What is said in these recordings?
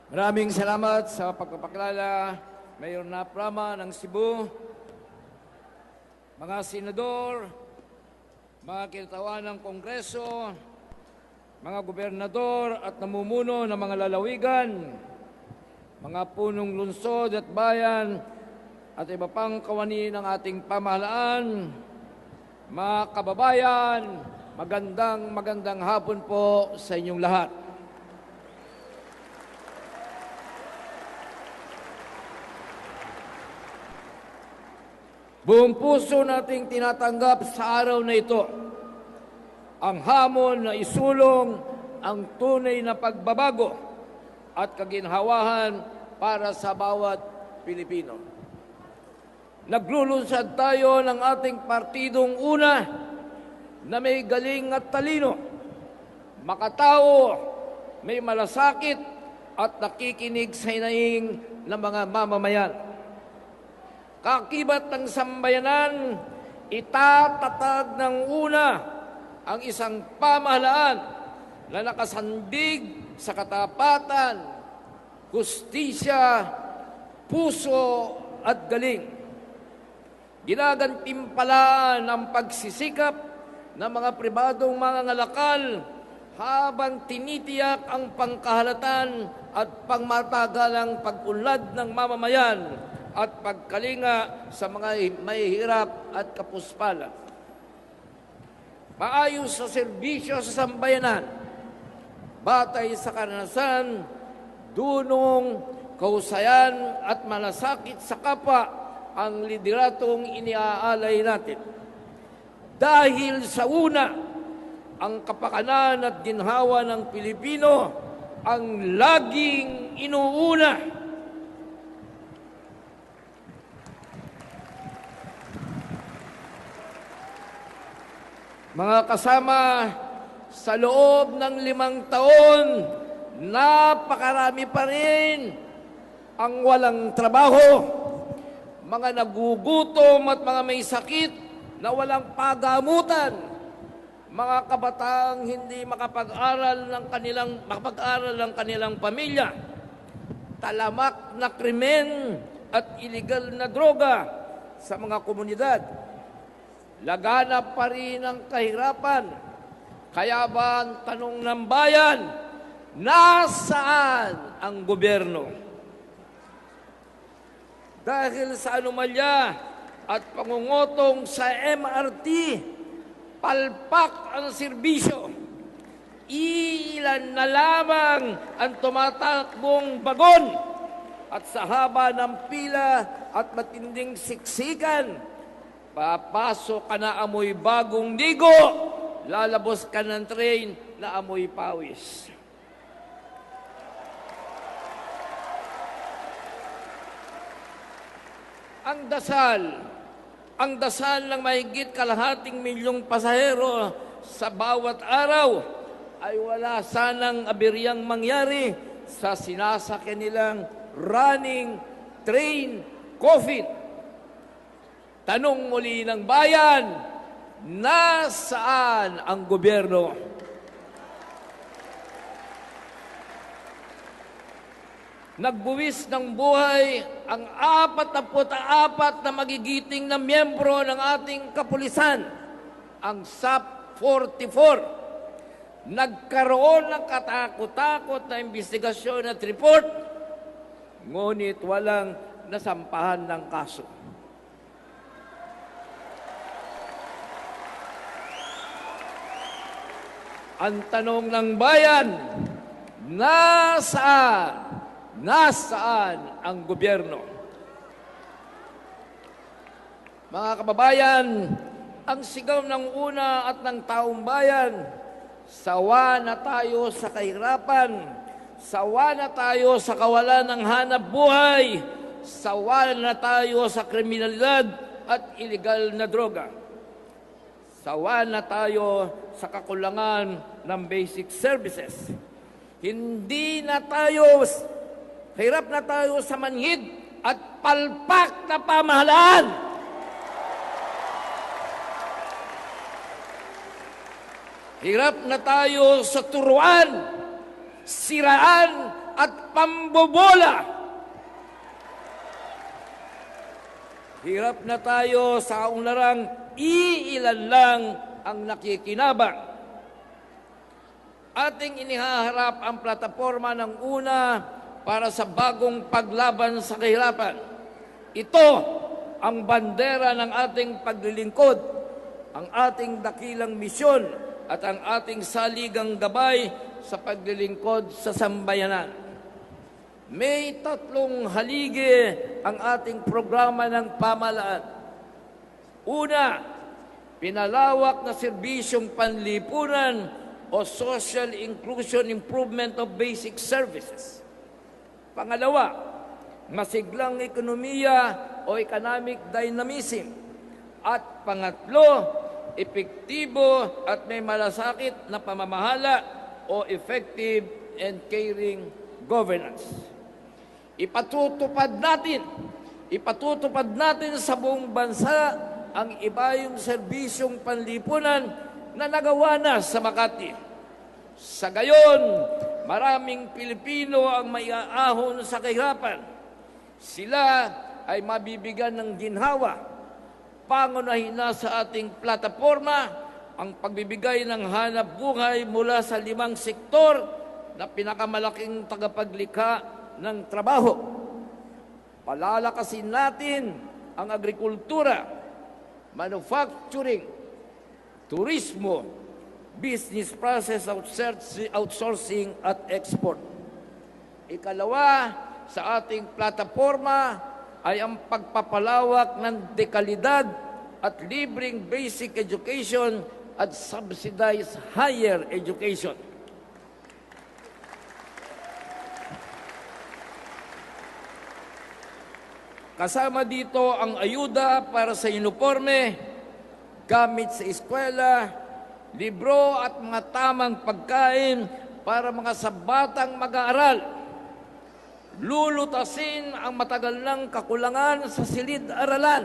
Maraming salamat sa pagpapakilala, Mayor Naprama ng Cebu, mga senador, mga kinatawan ng Kongreso, mga gobernador at namumuno ng mga lalawigan, mga punong lungsod at bayan, at iba pang kawani ng ating pamahalaan, mga kababayan, magandang hapon po sa inyong lahat. Buong puso nating tinatanggap sa araw na ito ang hamon na isulong ang tunay na pagbabago at kaginhawahan para sa bawat Pilipino. Naglulunsad tayo ng ating partidong una na may galing at talino, makatao, may malasakit at nakikinig sa hinaing ng mga mamamayan. Kakibat ng sambayanan, itatatag ng una ang isang pamahalaan na nakasandig sa katapatan, hustisya, puso at galing. Ginagantimpalaan ang pagsisikap ng mga pribadong mangangalakal habang tinitiyak ang pangkahalatan at pangmatagalang pag-unlad ng mamamayan at pagkalinga sa mga mahihirap at kapuspalan. Maayos sa serbisyo sa sambayanan, batay sa karanasan, dunong, kahusayan at malasakit sa kapwa ang lideratong iniaalay natin. Dahil sa una, ang kapakanan at ginhawa ng Pilipino ang laging inuuna. Mga kasama, sa loob ng 5 taon, napakarami pa rin ang walang trabaho, mga nagugutom at mga may sakit na walang pagamutan, mga kabataang hindi makapag-aral ng kanilang pamilya, talamak na krimen at iligal na droga sa mga komunidad. Laganap pa rin ang kahirapan. Kaya ba ang tanong ng bayan, nasaan ang gobyerno? Dahil sa anomalya at pangungutong sa MRT, palpak ang serbisyo. Ilan na lamang ang tumatakbong bagon at sa haba ng pila at matinding siksikan, papasok ka na amoy bagong ligo, lalabos ka ng train na amoy pawis. Ang dasal ng mahigit kalahating milyong pasahero sa bawat araw ay wala sanang aberyang mangyari sa sinasakyan nilang running train coffin. Tanong muli ng bayan, nasaan ang gobyerno? Nagbuwis ng buhay ang 44 na magigiting na miyembro ng ating kapulisan, ang SAP 44. Nagkaroon ng katakot-takot na investigasyon at report, ngunit walang nasampahan ng kaso. Ang tanong ng bayan, nasaan ang gobyerno? Mga kababayan, ang sigaw ng una at ng taong bayan, sawa na tayo sa kahirapan, sawa na tayo sa kawalan ng hanap buhay, sawa na tayo sa kriminalidad at iligal na droga. Sawa na tayo sa kakulangan ng basic services. Hirap na tayo sa manhid at palpak na pamahalaan. Hirap na tayo sa turuan, siraan at pambobola. Hirap na tayo sa unlarang iilan lang ang nakikinabang. Ating inihaharap ang plataporma ng una para sa bagong paglaban sa kahirapan. Ito ang bandera ng ating paglilingkod, ang ating dakilang misyon at ang ating saligang gabay sa paglilingkod sa sambayanan. May 3 haligi ang ating programa ng pamahalaan. Una, pinalawak na serbisyong panlipunan o Social Inclusion Improvement of Basic Services. Pangalawa, masiglang ekonomiya o economic dynamism. At pangatlo, epektibo at may malasakit na pamamahala o effective and caring governance. Ipatutupad natin sa buong bansa ang ibayong serbisyong panlipunan na nagawa na sa Makati. Sa gayon, maraming Pilipino ang maiaahon sa kahirapan. Sila ay mabibigyan ng ginhawa. Pangunahin na sa ating plataporma ang pagbibigay ng hanap buhay mula sa 5 sektor na pinakamalaking tagapaglikha ng trabaho. Palalakasin natin ang agrikultura, manufacturing, turismo, business process outsourcing at export. Ikalawa, sa ating plataporma ay ang pagpapalawak ng dekalidad at libreng basic education at subsidized higher education. Kasama dito ang ayuda para sa uniforme, gamit sa eskwela, libro at mga tamang pagkain para mga sabatang mag-aaral. Lulutasin ang matagal ng kakulangan sa silid-aralan.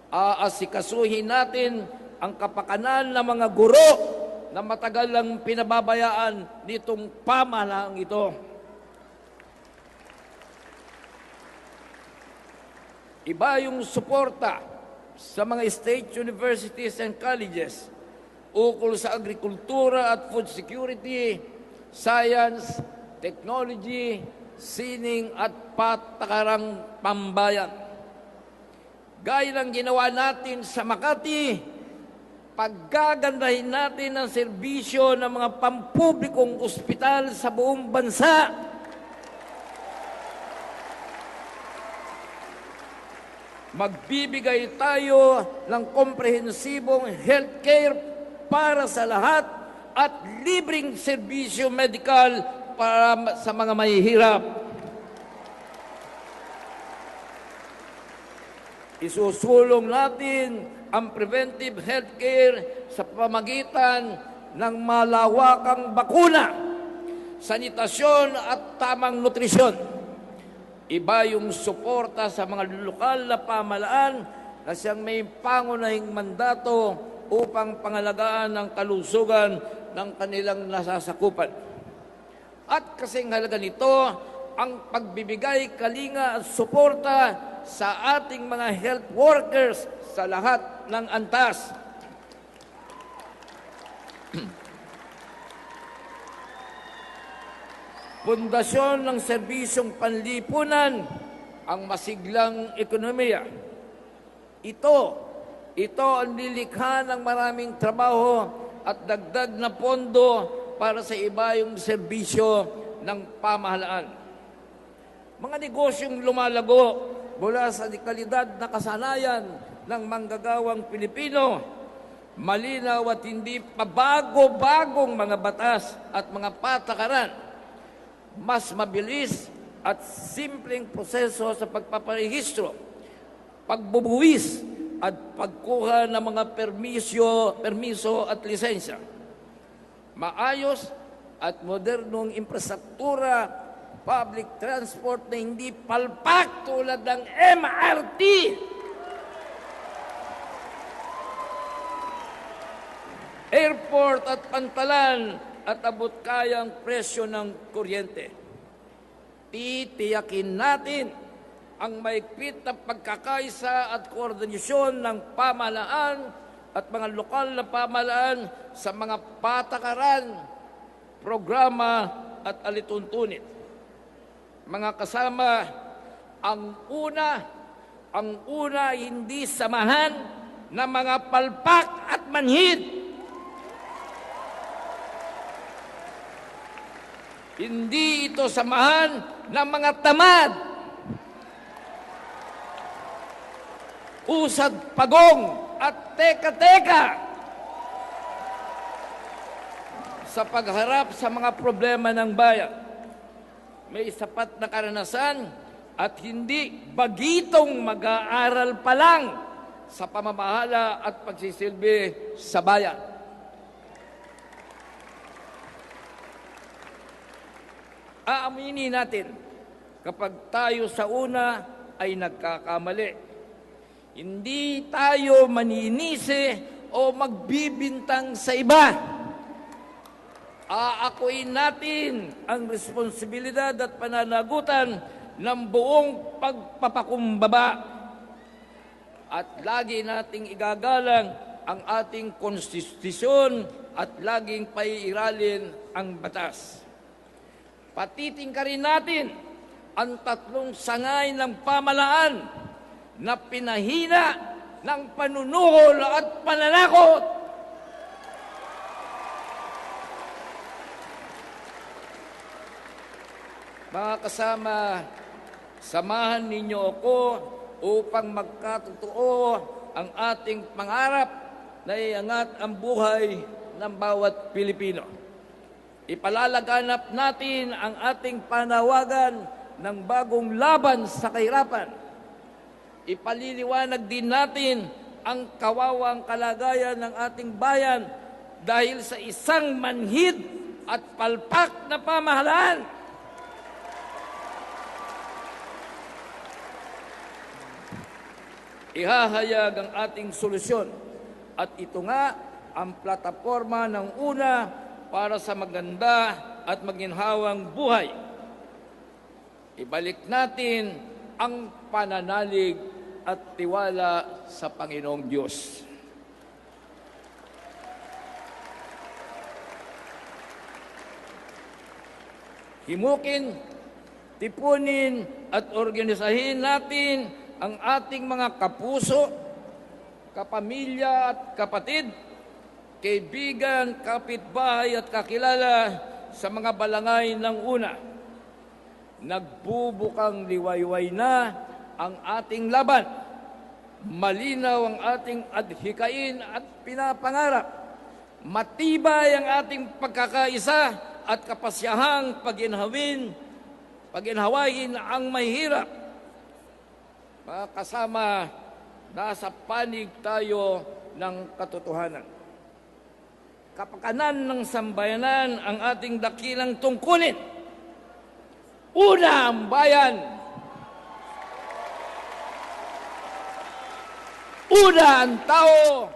Aasikasuhin natin ang kapakanan ng mga guro na matagal lang pinababayaan nitong pamahalaang ito. Iba yung suporta sa mga state universities and colleges ukol sa agrikultura at food security, science, technology, sining at patakarang pambayan. Gaya ng ginawa natin sa Makati, paggagandahin natin ang serbisyo ng mga pampublikong ospital sa buong bansa. Magbibigay tayo ng komprehensibong healthcare para sa lahat at libreng serbisyo medikal para sa mga mahihirap. Isusulong natin ang preventive healthcare sa pamamagitan ng malawakang bakuna, sanitasyon at tamang nutrisyon. Iba yung suporta sa mga lokal na pamahalaan na siyang may pangunahing mandato upang pangalagaan ang kalusugan ng kanilang nasasakupan. At kasing halaga nito, ang pagbibigay kalinga at suporta sa ating mga health workers sa lahat ng antas. Pundasyon ng serbisyong panlipunan ang masiglang ekonomiya. Ito ang nilikha ng maraming trabaho at dagdag na pondo para sa ibayong serbisyo ng pamahalaan. Mga negosyong lumalago mula sa dekalidad na kasanayan ng manggagawang Pilipino, malinaw at hindi pabago-bagong mga batas at mga patakaran, mas mabilis at simpleng proseso sa pagpaparehistro, pagbubuwis at pagkuha ng mga permiso at lisensya. Maayos at modernong infrastruktura, public transport na hindi palpak tulad ng MRT. Airport at pantalan at abot kayang presyo ng kuryente. Titiyakin natin ang maigpit na pagkakaisa at koordinasyon ng pamahalaan at mga lokal na pamahalaan sa mga patakaran, programa at alituntunin. Mga kasama, ang una hindi samahan ng mga palpak at manhid. Hindi ito samahan ng mga tamad, usad pagong at teka-teka sa pagharap sa mga problema ng bayan. May sapat na karanasan at hindi bagitong mag-aaral pa lang sa pamamahala at pagsisilbi sa bayan. Aaminin natin kapag tayo sa una ay nagkakamali. Hindi tayo maninisi o magbibintang sa iba. Aakuin natin ang responsibilidad at pananagutan ng buong pagpapakumbaba. At lagi nating igagalang ang ating konstitusyon at laging paiiralin ang batas. Patitingkarin natin ang tatlong sangay ng pamahalaan na pinahina ng panunuhol at pananakot. Mga kasama, samahan ninyo ako upang magkatotoo ang ating pangarap na iangat ang buhay ng bawat Pilipino. Ipalalaganap natin ang ating panawagan ng bagong laban sa kahirapan. Ipaliliwanag din natin ang kawawang kalagayan ng ating bayan dahil sa isang manhid at palpak na pamahalaan. Ihahayag ang ating solusyon at ito nga ang plataporma ng una para sa maganda at maginhawang buhay. Ibalik natin ang pananalig at tiwala sa Panginoong Diyos. Himukin, tipunin at organisahin natin ang ating mga kapuso, kapamilya at kapatid, kaibigan, kapitbahay at kakilala sa mga balangay ng una. Nagbubukang liwayway na ang ating laban. Malinaw ang ating adhikain at pinapangarap. Matibay ang ating pagkakaisa at kapasyahang paginhawain ang mahirap. Mga kasama, nasa panig tayo ng katotohanan. Kapakanan ng sambayanan ang ating dakilang tungkulin. Una ang bayan. Una ang tao.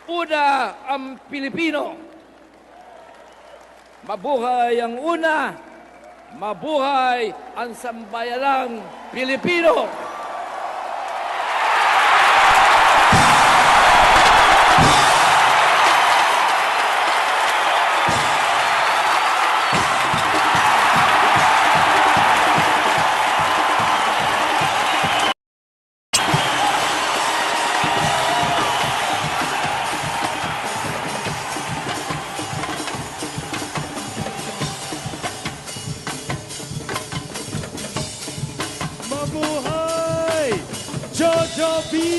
Una ang Pilipino. Mabuhay ang una. Mabuhay ang sambayanang Pilipino. Mabuhay! Jojo B.